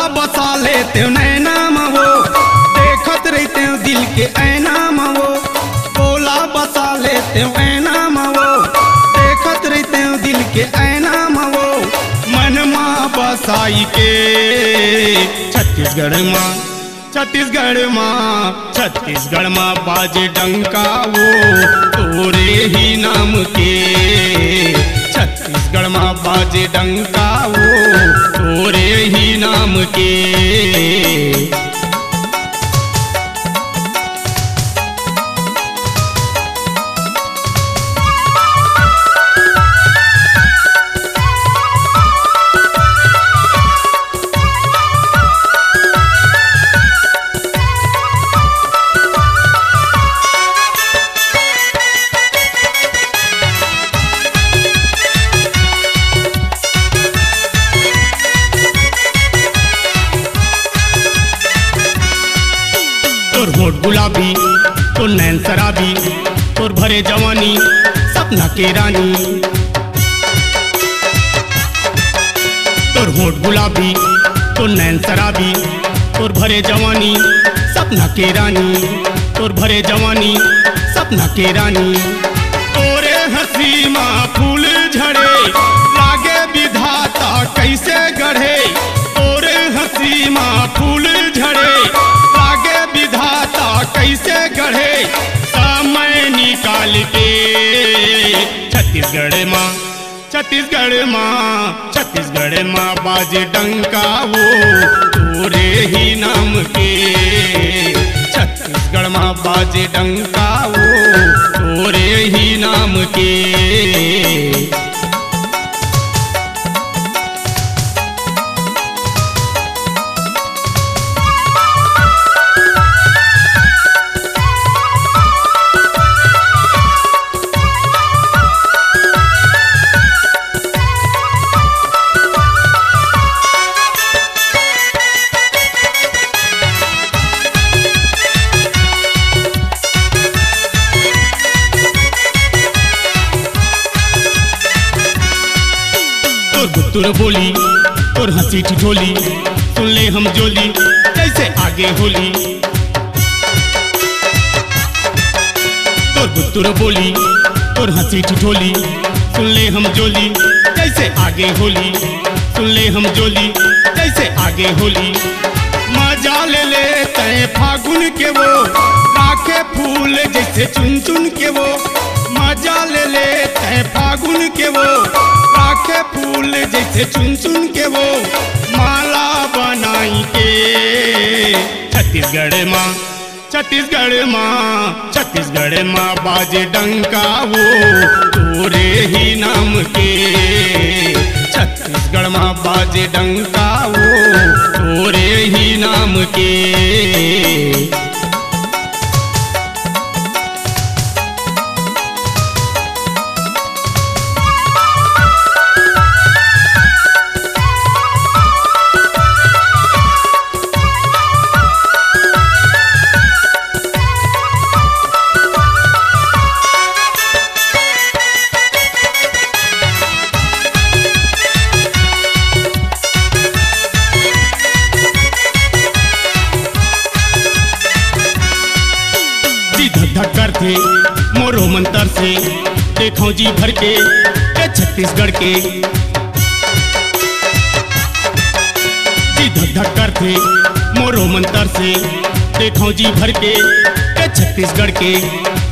बसा लेते नैना मवो, देखत रहते दिल के ऐना मवो। बोला बसा लेते ऐना मवो, देखत रहते दिल के ऐना मवो। मन माँ बसाई के छत्तीसगढ़ माँ बाजे डंका वो तोरे ही नाम के। छत्तीसगढ़ माँ बाजे डंका वो तोरे ही नाम के। तोर होठ गुलाबी, तोर नैन शराबी, तोर भरे जवानी सपना के रानी। तोर होठ गुलाबी, तोर नैन शराबी, तोर भरे जवानी सपना के रानी। तोर भरे जवानी सपना के रानी। तोरे हंसी माँ फूल झड़े, लागे विधाता कैसे गढ़े। तोरे हंसी माँ फूल झड़े, लागे विधाता कैसे गढ़े। समय निकाल के छत्तीसगढ़ माँ बाजे डंका वो तोरे ही नाम के। छत्तीसगढ़ माँ बाजे डंका वो तोरे ही नाम के। तोर बोली, तोर हंसी ठिठोली, सुन ले हम जोली जैसे आगे होली। तोर बोली, तोर हंसी ठिठोली, सुन ले हम जोली जैसे आगे होली। सुन ले हम जोली जैसे आगे होली। मजा ले लेते फागुन के वो, राखे फूल जैसे चुन चुन के वो। मजा ले लेते फागुन के वो, राखे फूल जैसे चुन चुन के वो। माला बनाई के छत्तीसगढ़ माँ बाजे डंका वो तोरे ही नाम के। छत्तीसगढ़ माँ बाजे डंका वो तोरे ही नाम के। धक करते मोरो मंतर से, देखो जी भर के छत्तीसगढ़ के। धक धक करते मोरो मंतर से, देखो जी भर के छत्तीसगढ़ के।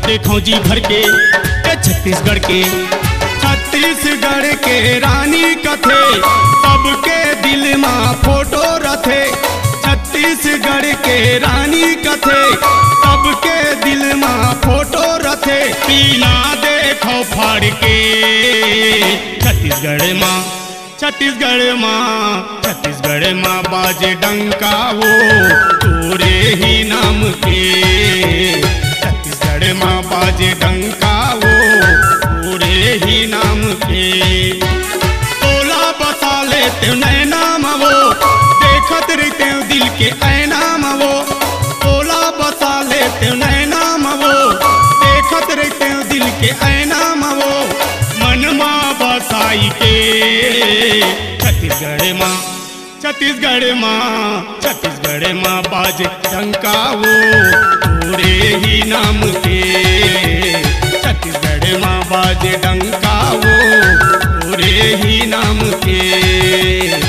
देखो जी भर के छत्तीसगढ़ के। छत्तीसगढ़ के रानी कथे, सबके दिल माँ फोटो रथे। छत्तीसगढ़ के रानी कथे, सबके दिल माँ फोटो रथे। पीना देखो फाड़ के छत्तीसगढ़ माँ बाजे डंका वो तोरे ही नाम के। छत्तीसगढ़ माँ बाजे डंका वो तोरे ही नाम के। तोला बसा लेते नैना मवो, देखत रहते दिल के ऐना मवो। तोला बसा लेते नैना मवो, देखत रहते दिल के ऐना मवो। मन माँ बसाई के छत्तीसगढ़ माँ बाजे डंका वो तोरे ही नाम के। छत्तीसगढ़ माँ बाजे डंका वो तोरे ही नाम के।